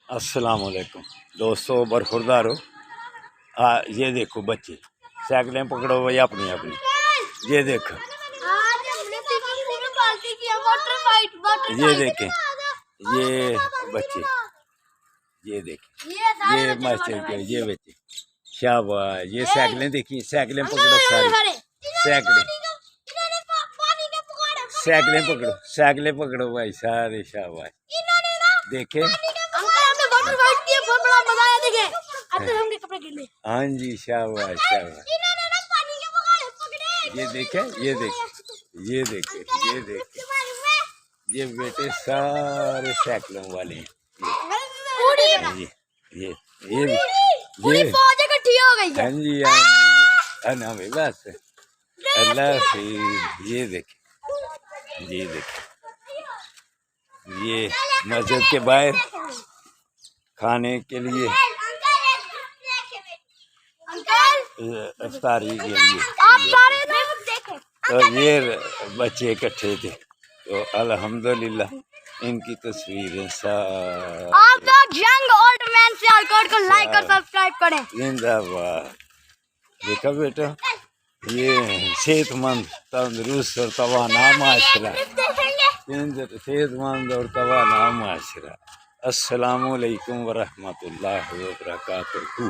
अस्सलाम वालेकुम दोस्तों, बरखुरदारो। ये देखो बच्चे साइकिलें पकड़ो भाई अपनी अपनी। ये देखो, ये देखें, ये बच्चे, ये देखें, ये मास्टर के ये बच्चे, शाबाश। ये साइकिलें देखिए, साइकिलें पकड़ो सारी, साइकिलें पकड़ो, साइकिलें पकड़ो भाई सारे, शाबाश। देखे हाँ जी, शाबाश शाबाश। ये देखे, ये देखे, ये देखे, ये देखे, ये बेटे सारे साइकिलों वाले हैं। ये फौज इकट्ठी हो गई है। हाँ जी, हाँ जी, ना भाई बस अल्लाह से। ये देखे, ये देखे, ये मस्जिद के बाहर खाने के लिए, इफ्तारी के लिए। तो ये बच्चे इकट्ठे थे, तो अल्हम्दुलिल्लाह इनकी तस्वीरें सारी। आप लोग यंग ओल्ड मैन से आलकोड को लाइक और सब्सक्राइब करें। जिंदाबाद। देखा बेटा, ये सेहतमंद, तंदुरुस्त और तवाना माशरा, सेहतमंद और तवाना माशरा। अस्सलामु अलैकुम वरहमतुल्लाहि वबरकातुहू।